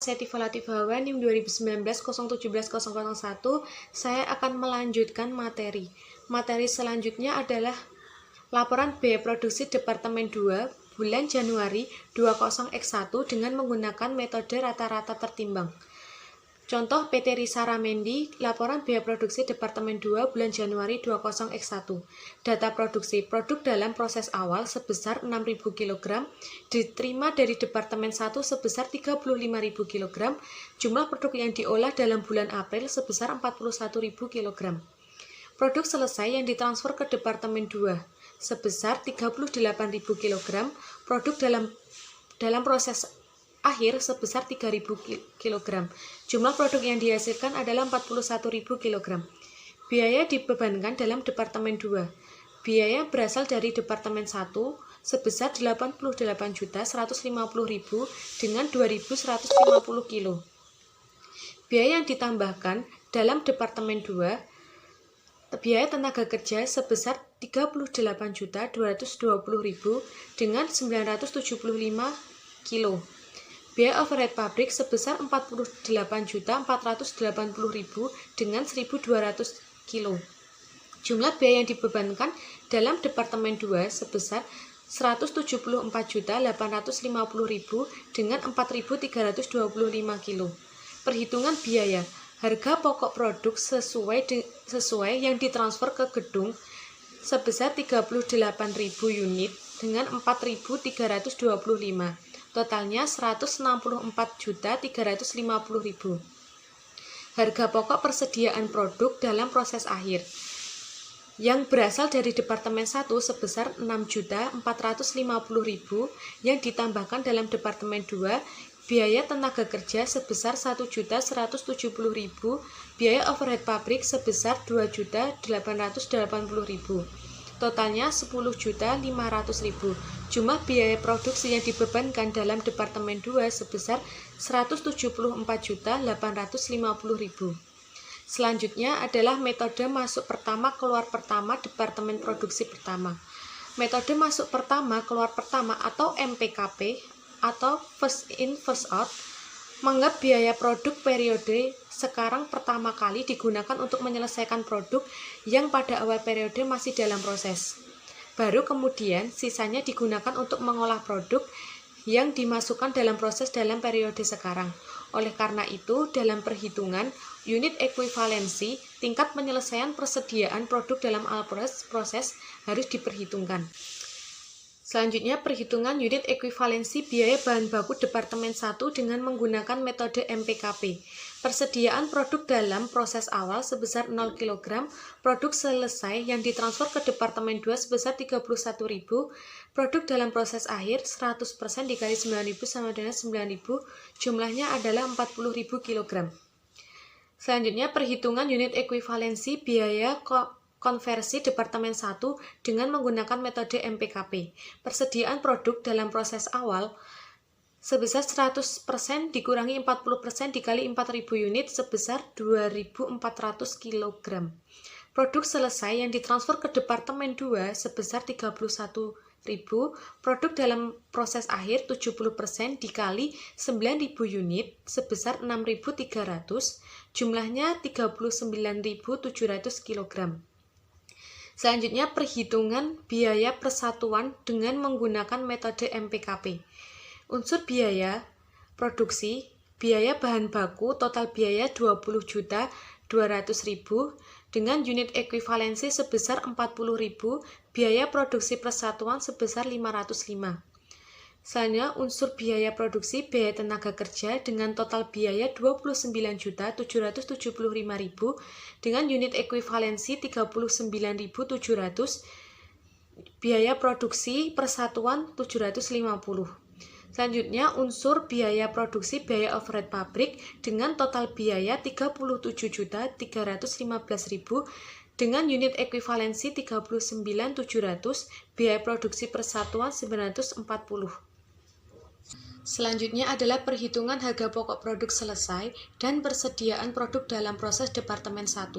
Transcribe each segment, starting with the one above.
Saya Tifa Latifah NIM 2019-017-001. Saya akan melanjutkan materi. Materi selanjutnya adalah laporan biaya produksi Departemen 2 bulan Januari 20X1 dengan menggunakan metode rata-rata tertimbang. Contoh PT Risa Ramendi, laporan biaya produksi Departemen 2 bulan Januari 20X1. Data produksi produk dalam proses awal sebesar 6.000 kg, diterima dari Departemen 1 sebesar 35.000 kg, jumlah produk yang diolah dalam bulan April sebesar 41.000 kg. Produk selesai yang ditransfer ke Departemen 2 sebesar 38.000 kg, produk dalam proses akhir sebesar 3.000 kg. Jumlah produk yang dihasilkan adalah 41.000 kg. Biaya dibebankan dalam Departemen 2. Biaya berasal dari Departemen 1 sebesar 88.150.000 dengan 2.150 kg. Biaya yang ditambahkan dalam Departemen 2, biaya tenaga kerja sebesar 38.220.000 dengan 975 kg. Biaya overhead pabrik sebesar 48.480.000 dengan 1.200 kg. Jumlah biaya yang dibebankan dalam Departemen 2 sebesar 174.850.000 dengan 4.325 kg. Perhitungan biaya. Harga pokok produk sesuai yang ditransfer ke gedung sebesar 38.000 unit dengan 4.325. Totalnya 164.350.000. Harga pokok persediaan produk dalam proses akhir yang berasal dari Departemen 1 sebesar 6.450.000 yang ditambahkan dalam Departemen 2, biaya tenaga kerja sebesar 1.170.000, biaya overhead pabrik sebesar 2.880.000. Totalnya 10.500.000. Jumlah biaya produksi yang dibebankan dalam Departemen 2 sebesar 174.850.000. Selanjutnya adalah metode masuk pertama keluar pertama Departemen Produksi Pertama. Metode masuk pertama keluar pertama atau MPKP atau first in first out menganggap biaya produk periode sekarang pertama kali digunakan untuk menyelesaikan produk yang pada awal periode masih dalam proses. Baru kemudian sisanya digunakan untuk mengolah produk yang dimasukkan dalam proses dalam periode sekarang. Oleh karena itu, dalam perhitungan unit ekuivalensi, tingkat penyelesaian persediaan produk dalam awal proses harus diperhitungkan. Selanjutnya, perhitungan unit ekuivalensi biaya bahan baku Departemen 1 dengan menggunakan metode MPKP. Persediaan produk dalam proses awal sebesar 0 kg, produk selesai yang ditransfer ke Departemen 2 sebesar 31.000, produk dalam proses akhir 100% dikali 9.000 sama dengan 9.000, jumlahnya adalah 40.000 kg. Selanjutnya, perhitungan unit ekuivalensi biaya konversi Departemen 1 dengan menggunakan metode MPKP. Persediaan produk dalam proses awal sebesar 100% dikurangi 40% dikali 4.000 unit sebesar 2.400 kg. Produk selesai yang ditransfer ke Departemen 2 sebesar 31.000, produk dalam proses akhir 70% dikali 9.000 unit sebesar 6.300, jumlahnya 39.700 kg. Selanjutnya, perhitungan biaya persatuan dengan menggunakan metode MPKP. Unsur biaya produksi, biaya bahan baku, total biaya 20.200.000 dengan unit ekuivalensi sebesar 40.000, biaya produksi persatuan sebesar 505. Selanjutnya, unsur biaya produksi, biaya tenaga kerja dengan total biaya 29.775.000 dengan unit ekuivalensi 39.700, biaya produksi persatuan 750. Selanjutnya, unsur biaya produksi, biaya overhead pabrik dengan total biaya 37.315.000 dengan unit ekuivalensi 39.700, biaya produksi persatuan 940. Selanjutnya adalah perhitungan harga pokok produk selesai dan persediaan produk dalam proses Departemen 1.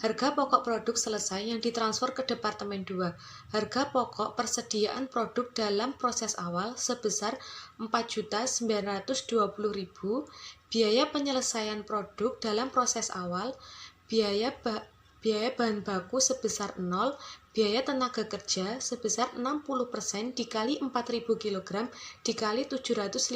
Harga pokok produk selesai yang ditransfer ke Departemen 2. Harga pokok persediaan produk dalam proses awal sebesar 4.920.000. Biaya penyelesaian produk dalam proses awal, biaya bahan baku sebesar 0, biaya tenaga kerja sebesar 60% dikali 4.000 kg dikali 750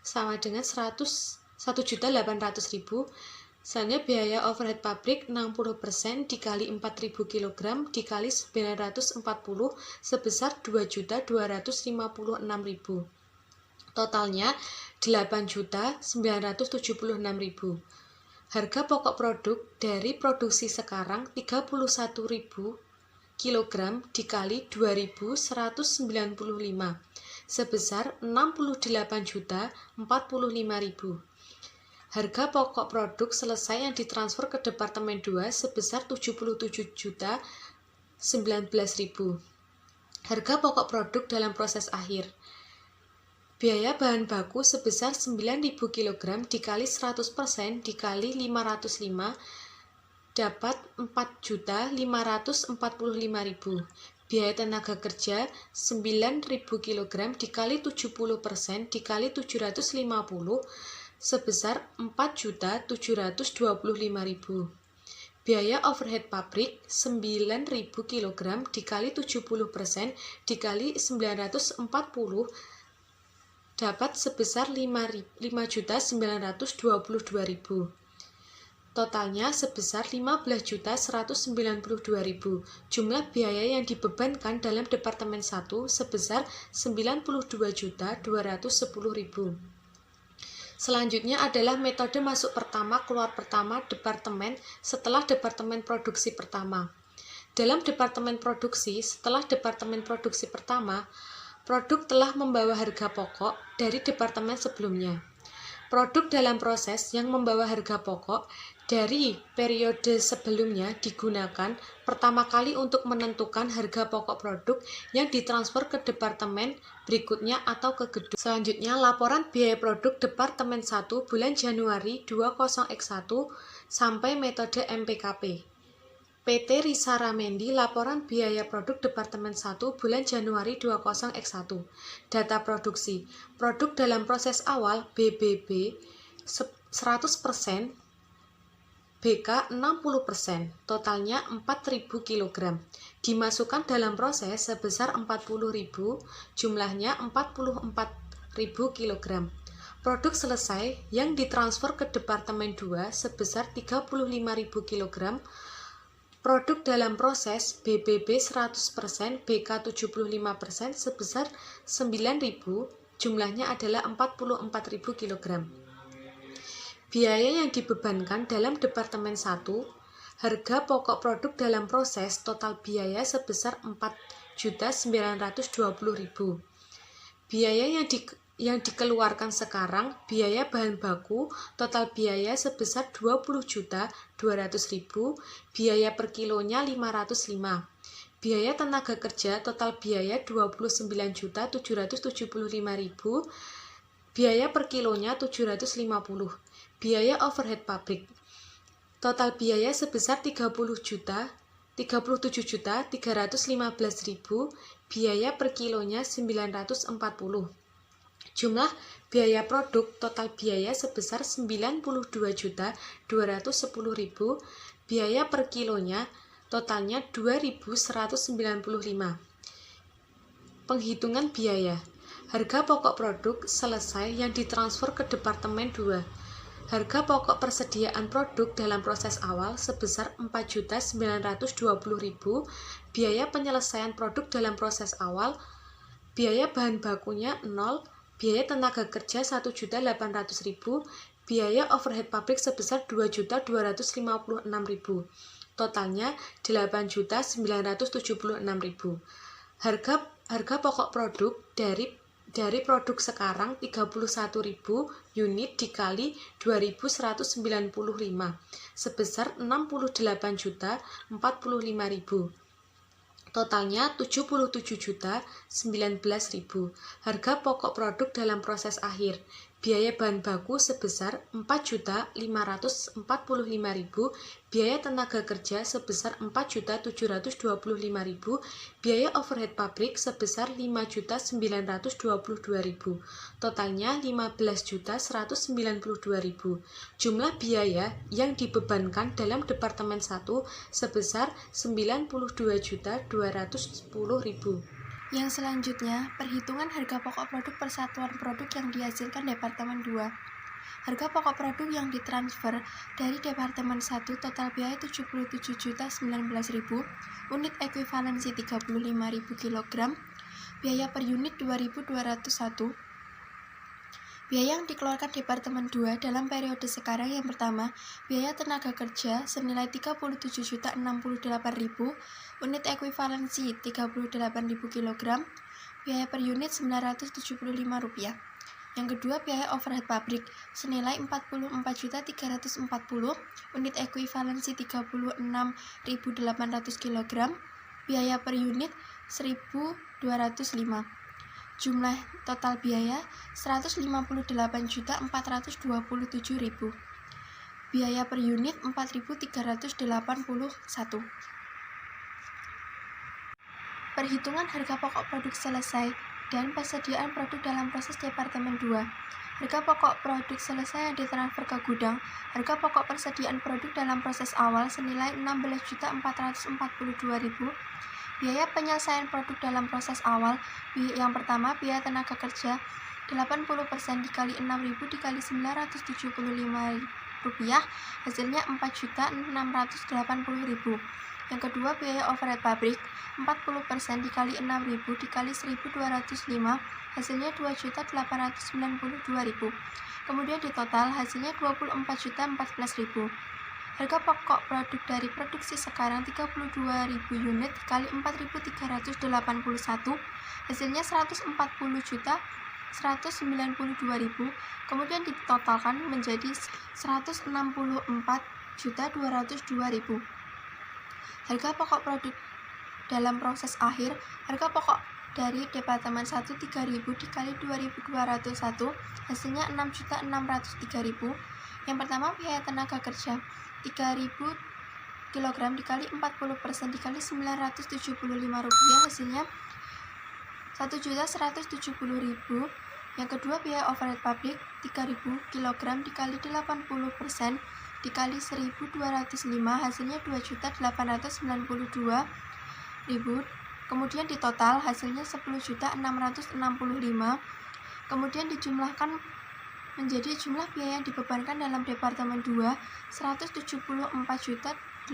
sama dengan 1.800.000. Selanjutnya biaya overhead pabrik 60% dikali 4.000 kg dikali 940 sebesar 2.256.000. Totalnya 8.976.000. Harga pokok produk dari produksi sekarang 31.000 kg dikali 2.195 sebesar 68.045.000. Harga pokok produk selesai yang ditransfer ke Departemen 2 sebesar 77.019.000. Harga pokok produk dalam proses akhir. Biaya bahan baku sebesar 9.000 kg dikali 100% dikali 505 dapat 4.545.000. Biaya tenaga kerja 9.000 kg dikali 70% dikali 750 sebesar 4.725.000. Biaya overhead pabrik 9.000 kg dikali 70% dikali 940 dapat sebesar 5.922.000. Totalnya sebesar 15.192.000. Jumlah biaya yang dibebankan dalam Departemen 1 sebesar 92.210.000. Selanjutnya adalah metode masuk pertama keluar pertama departemen setelah Departemen Produksi pertama. Dalam Departemen Produksi, setelah Departemen Produksi pertama, produk telah membawa harga pokok dari departemen sebelumnya. Produk dalam proses yang membawa harga pokok dari periode sebelumnya digunakan pertama kali untuk menentukan harga pokok produk yang ditransfer ke departemen berikutnya atau ke gedung. Selanjutnya, laporan biaya produk Departemen 1 bulan Januari 20X1 sampai metode MPKP. PT Risa Ramendi, laporan biaya produk Departemen 1 bulan Januari 20X1. Data produksi. Produk dalam proses awal BBB 100%, BK 60%, totalnya 4.000 kg. Dimasukkan dalam proses sebesar 40.000, jumlahnya 44.000 kg. Produk selesai yang ditransfer ke Departemen 2 sebesar 35.000 kg. Produk dalam proses BBB 100%, BK 75% sebesar 9.000, jumlahnya adalah 44.000 kg. Biaya yang dibebankan dalam Departemen 1, harga pokok produk dalam proses total biaya sebesar 4.920.000. Biaya yang dikeluarkan sekarang, biaya bahan baku, total biaya sebesar 20.200.000, biaya per kilonya 505. Biaya tenaga kerja, total biaya 29.775.000, biaya per kilonya 750. Biaya overhead pabrik, total biaya sebesar 37.315.000, biaya per kilonya 940. Jumlah biaya produk, total biaya sebesar 92.210.000, biaya per kilonya totalnya 2.195. Penghitungan biaya. Harga pokok produk selesai yang ditransfer ke Departemen 2. Harga pokok persediaan produk dalam proses awal sebesar 4.920.000, biaya penyelesaian produk dalam proses awal, biaya bahan bakunya 0, biaya tenaga kerja 1.800.000, biaya overhead pabrik sebesar 2.256.000. Totalnya 8.976.000. Harga pokok produk dari produk sekarang 31.000 unit dikali 2.195 sebesar 68.045.000. Totalnya 77.019.000. Harga pokok produk dalam proses akhir. Biaya bahan baku sebesar 4.545.000. Biaya tenaga kerja sebesar 4.725.000. Biaya overhead pabrik sebesar 5.922.000. Totalnya 15.192.000. Jumlah biaya yang dibebankan dalam Departemen 1 sebesar 92.210.000. Yang selanjutnya, perhitungan harga pokok produk persatuan produk yang dihasilkan Departemen 2. Harga pokok produk yang ditransfer dari Departemen 1 total biaya 77.019.000, unit ekuivalensi 35.000 kg, biaya per unit 2.201. Biaya yang dikeluarkan Departemen 2 dalam periode sekarang yang pertama, biaya tenaga kerja senilai 37.068.000, unit ekuivalensi 38.000 kg, biaya per unit Rp975. Yang kedua, biaya overhead pabrik senilai 44.340, unit ekuivalensi 36.800 kg, biaya per unit Rp1.205. Jumlah total biaya 158.427.000. Biaya per unit 4.381. Perhitungan harga pokok produk selesai dan persediaan produk dalam proses Departemen 2. Harga pokok produk selesai yang ditransfer ke gudang. Harga pokok persediaan produk dalam proses awal senilai 16.442.000. Biaya penyelesaian produk dalam proses awal. Yang pertama, biaya tenaga kerja 80% dikali 6.000 dikali 975 rupiah, hasilnya 4.680.000. Yang kedua, biaya overhead pabrik 40% dikali 6.000 dikali 1.205, hasilnya 2.892.000. Kemudian di total hasilnya 24.014.000. Harga pokok produk dari produksi sekarang 32.000 unit dikali 4.381, hasilnya 140.192.000, kemudian ditotalkan menjadi 164.202.000. Harga pokok produk dalam proses akhir. Harga pokok dari Departemen 1 3.000 dikali 2.201, hasilnya 6.603.000. Yang pertama, biaya tenaga kerja 3.000 kg dikali 40% dikali 975 rupiah, hasilnya 1.170.000. Yang kedua, biaya overhead pabrik 3.000 kg dikali 80% dikali 1.205, hasilnya 2.892.000. Kemudian di total hasilnya 10.665. Kemudian dijumlahkan menjadi jumlah biaya yang dibebankan dalam Departemen 2 174.869.000.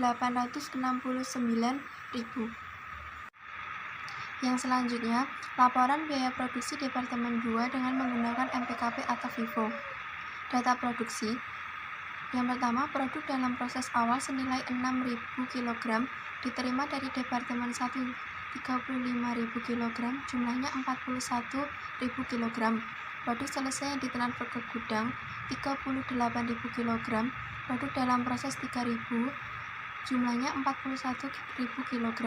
Yang selanjutnya, laporan biaya produksi Departemen 2 dengan menggunakan MPKP atau FIFO. Data produksi. Yang pertama, produk dalam proses awal senilai 6.000 kg diterima dari Departemen 1 35.000 kg, jumlahnya 41.000 kg. Produk selesai yang ditransfer ke gudang 38.000 kg, produk dalam proses 3.000, jumlahnya 41.000 kg.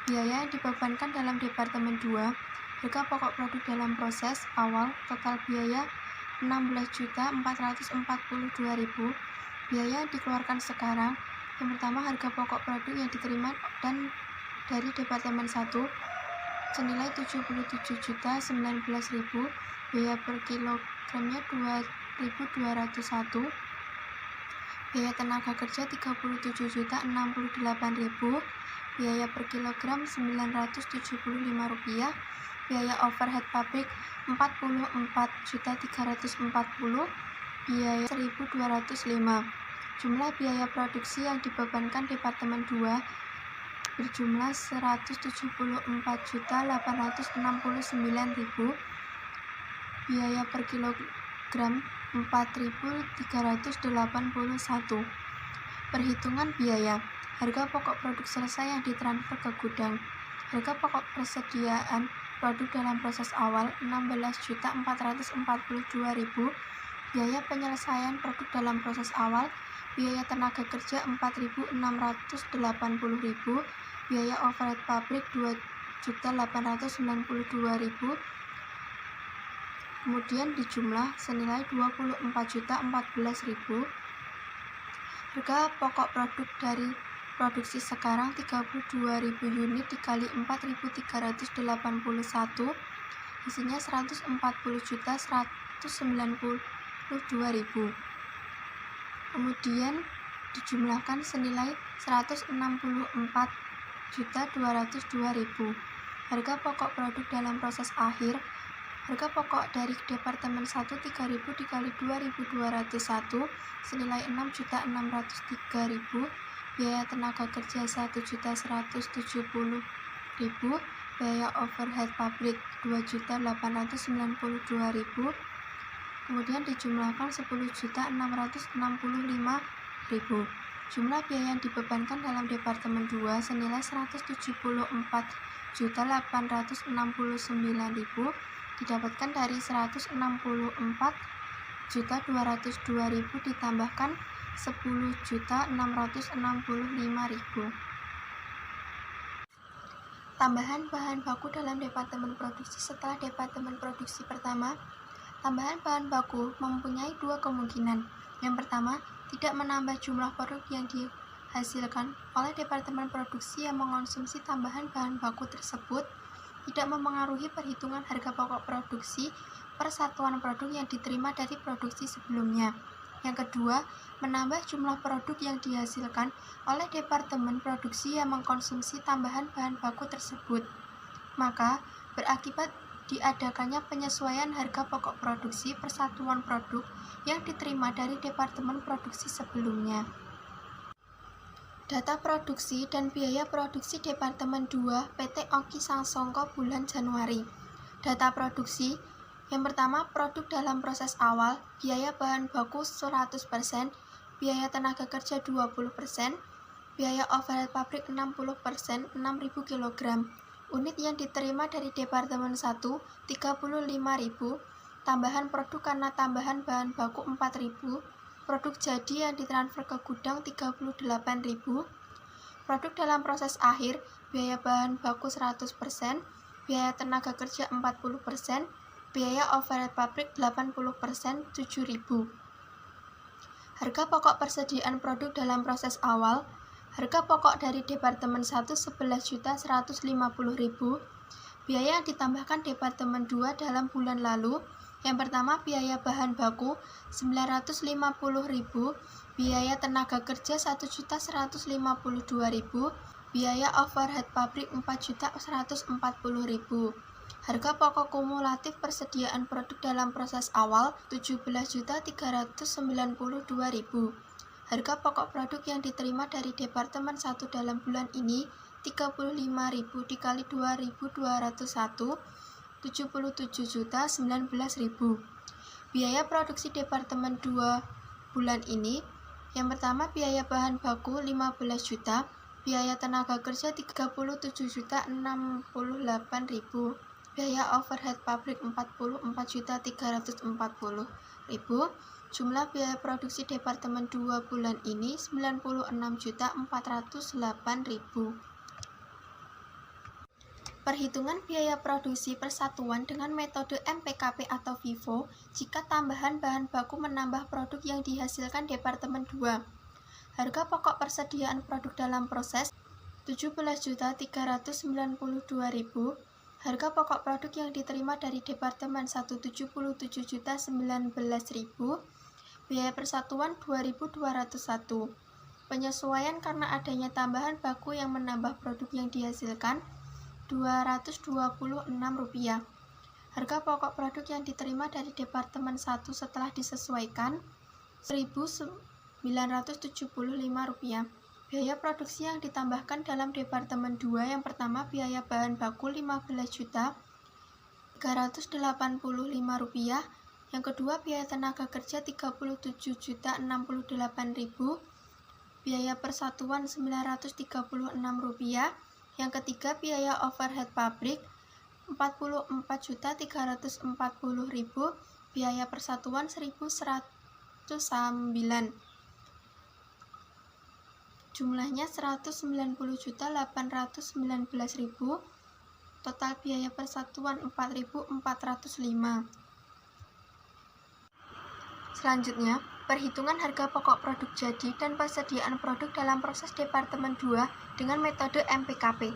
Biaya yang dibebankan dalam Departemen 2. Harga pokok produk dalam proses awal total biaya 16.442.000. Biaya yang dikeluarkan sekarang. Yang pertama, harga pokok produk yang diterima dan dari Departemen 1 senilai 77.019.000. Biaya per kilogramnya 2.201. Biaya tenaga kerja 37.068.000. Biaya per kilogram 975 rupiah. Biaya overhead pabrik 44.340. Biaya 1.205. Jumlah biaya produksi yang dibebankan Departemen 2 berjumlah 174.869.000. Biaya per kilogram 4.381. Perhitungan biaya. Harga pokok produk selesai yang ditransfer ke gudang. Harga pokok persediaan produk dalam proses awal 16.442.000. Biaya penyelesaian produk dalam proses awal. Biaya tenaga kerja 4.680.000. biaya overhead pabrik 2.892.000, kemudian dijumlah senilai 24.014.000. Harga pokok produk dari produksi sekarang 32.000 unit dikali 4.381, isinya 140.192.000. Kemudian dijumlahkan senilai 164.202.000. Harga pokok produk dalam proses akhir. Harga pokok dari Departemen 1 3.000 dikali 2.201 senilai 6.603.000, biaya tenaga kerja 1.170.000, biaya overhead pabrik 2.892.000, kemudian dijumlahkan 10.665.000. Jumlah biaya yang dibebankan dalam Departemen 2 senilai 174.869.000 didapatkan dari 164.202.000 ditambahkan 10.665.000. Tambahan bahan baku dalam Departemen Produksi setelah Departemen Produksi pertama. Tambahan bahan baku mempunyai dua kemungkinan. Yang pertama, tidak menambah jumlah produk yang dihasilkan oleh Departemen Produksi yang mengonsumsi tambahan bahan baku tersebut, tidak memengaruhi perhitungan harga pokok produksi per satuan produk yang diterima dari produksi sebelumnya. Yang kedua, menambah jumlah produk yang dihasilkan oleh Departemen Produksi yang mengkonsumsi tambahan bahan baku tersebut, maka berakibat diadakannya penyesuaian harga pokok produksi per satuan produk yang diterima dari Departemen Produksi sebelumnya. Data produksi dan biaya produksi Departemen 2 PT Oki Sangsongko bulan Januari. Data produksi. Yang pertama, produk dalam proses awal, biaya bahan baku 100%, biaya tenaga kerja 20%, biaya overhead pabrik 60%, 6.000 kg. Unit yang diterima dari Departemen 1, 35.000, tambahan produk karena tambahan bahan baku 4.000, produk jadi yang ditransfer ke gudang 38.000, produk dalam proses akhir, biaya bahan baku 100%, biaya tenaga kerja 40%, biaya overhead pabrik 80%, 7.000. Harga pokok persediaan produk dalam proses awal, harga pokok dari Departemen 1 11.150.000, biaya yang ditambahkan Departemen 2 dalam bulan lalu. Yang pertama, biaya bahan baku 950.000, biaya tenaga kerja 1.152.000, biaya overhead pabrik 4.140.000. Harga pokok kumulatif persediaan produk dalam proses awal 17.392.000. Harga pokok produk yang diterima dari Departemen 1 dalam bulan ini 35.000 dikali 2.201, 77.019.000. Biaya produksi Departemen 2 bulan ini. Yang pertama, biaya bahan baku 15 juta, biaya tenaga kerja 37.068.000, biaya overhead pabrik 44.340.000. Jumlah biaya produksi Departemen 2 bulan ini 96.408.000. Perhitungan biaya produksi persatuan dengan metode MPKP atau FIFO jika tambahan bahan baku menambah produk yang dihasilkan Departemen 2. Harga pokok persediaan produk dalam proses 17.392.000. Harga pokok produk yang diterima dari Departemen 1 77.019.000. Biaya persatuan 2.201. Penyesuaian karena adanya tambahan baku yang menambah produk yang dihasilkan Rp226. Harga pokok produk yang diterima dari Departemen 1 setelah disesuaikan Rp1.975. Biaya produksi yang ditambahkan dalam Departemen 2. Yang pertama, biaya bahan baku Rp15.385. Yang kedua, biaya tenaga kerja Rp37.068.000. Biaya persatuan Rp936. Yang ketiga, biaya overhead pabrik Rp44.340.000, biaya persatuan Rp1.109. jumlahnya 190.819.000, total biaya persatuan 4.405. Selanjutnya, perhitungan harga pokok produk jadi dan persediaan produk dalam proses Departemen 2 dengan metode MPKP.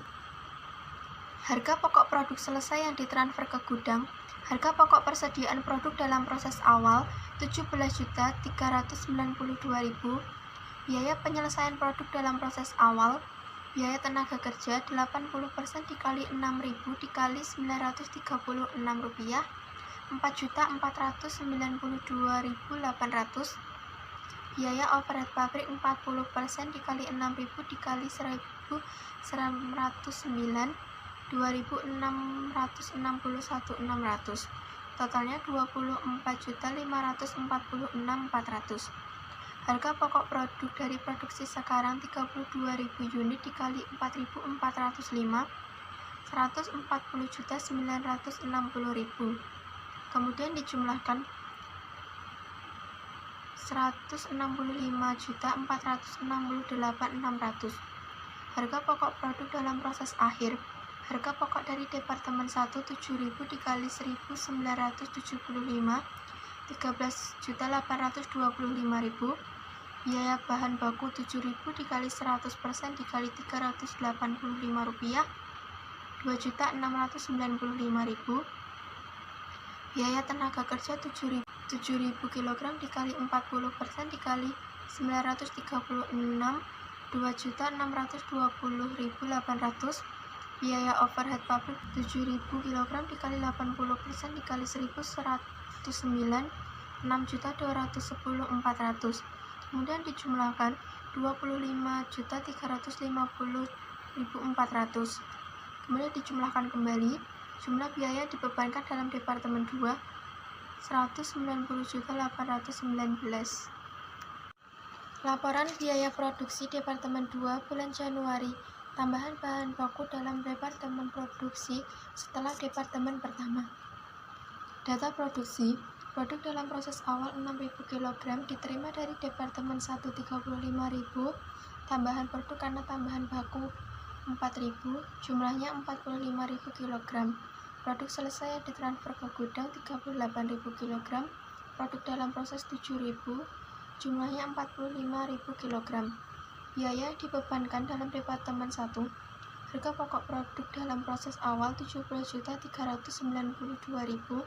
Harga pokok produk selesai yang ditransfer ke gudang, harga pokok persediaan produk dalam proses awal 17.392.000, biaya penyelesaian produk dalam proses awal, biaya tenaga kerja 80% dikali 6.000 dikali 936 rupiah, 4.492.800, biaya overhead pabrik 40% dikali 6.000 dikali 1.109, 2.661.600, totalnya 24.546.400. Harga pokok produk dari produksi sekarang 32.000 unit dikali 4.405, 140.960.000. Kemudian dijumlahkan 165.468.600. Harga pokok produk dalam proses akhir. Harga pokok dari Departemen 1 7.000 dikali 1.975, 13.825.000. Biaya bahan baku 7.000 dikali 100% dikali 385 rupiah, 2.695.000. Biaya tenaga kerja 7.000 kg dikali 40% dikali 936, 2.620.800. Biaya overhead pabrik 7.000 kg dikali 80% dikali 1.109, 6.210.400. Kemudian dijumlahkan 25.350.400. Kemudian dijumlahkan kembali jumlah biaya dibebankan dalam Departemen 2 190.819. Laporan biaya produksi Departemen 2 bulan Januari. Tambahan bahan baku dalam Departemen Produksi setelah Departemen pertama. Data produksi. Produk dalam proses awal 6.000 kg diterima dari Departemen 1 35.000, tambahan produk karena tambahan baku 4.000, jumlahnya 45.000 kg. Produk selesai yang ditransfer ke gudang 38.000 kg, produk dalam proses 7.000, jumlahnya 45.000 kg. Biaya dibebankan dalam Departemen 1. Harga pokok produk dalam proses awal 17.392.000.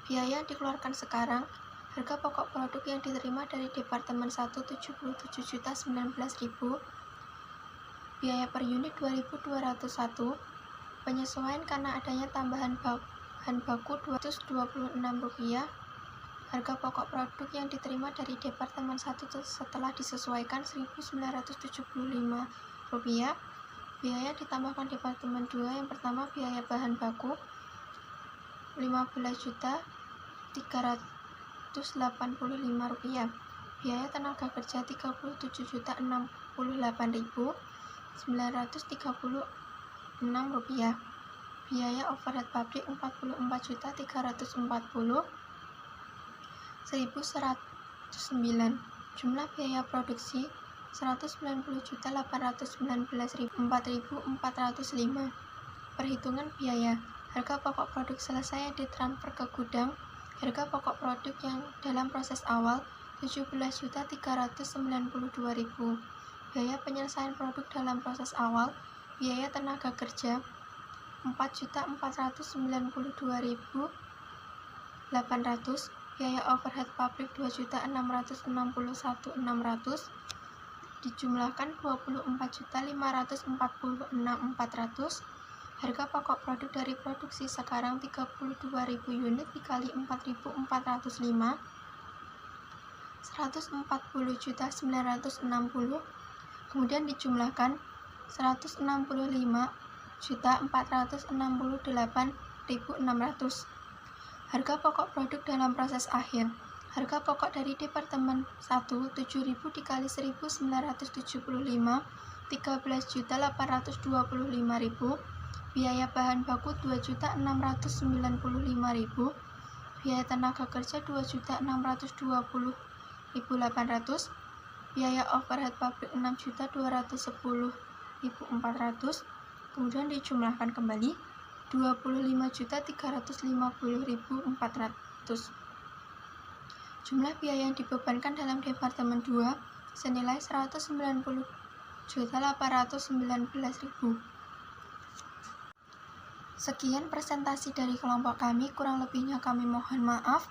Biaya yang dikeluarkan sekarang, harga pokok produk yang diterima dari Departemen 1 77.019.000, biaya per unit 2.201, penyesuaian karena adanya tambahan bahan baku Rp226, harga pokok produk yang diterima dari Departemen 1 setelah disesuaikan Rp1.975, biaya ditambahkan Departemen 2 yang pertama biaya bahan baku 15.385 rupiah, biaya tenaga kerja 37.068.936 rupiah, biaya overhead pabrik 44.340.109, jumlah biaya produksi 190.819.405. Perhitungan biaya. Harga pokok produk selesai yang ditransfer ke gudang, harga pokok produk yang dalam proses awal 17.392.000, biaya penyelesaian produk dalam proses awal, biaya tenaga kerja 4.492.800, biaya overhead pabrik 2.661.600, dijumlahkan 24.546.400. Harga pokok produk dari produksi sekarang 32.000 unit dikali 4.405, 140.960, kemudian dijumlahkan 165.468.600. Harga pokok produk dalam proses akhir. Harga pokok dari Departemen 1 7.000 dikali 1.975, 13.825.000, biaya bahan baku 2.695.000, biaya tenaga kerja 2.620.800, biaya overhead pabrik 6.210.400, kemudian dijumlahkan kembali 25.350.400. Jumlah biaya yang dibebankan dalam Departemen 2 senilai 190.819.000. Sekian presentasi dari kelompok kami, kurang lebihnya kami mohon maaf.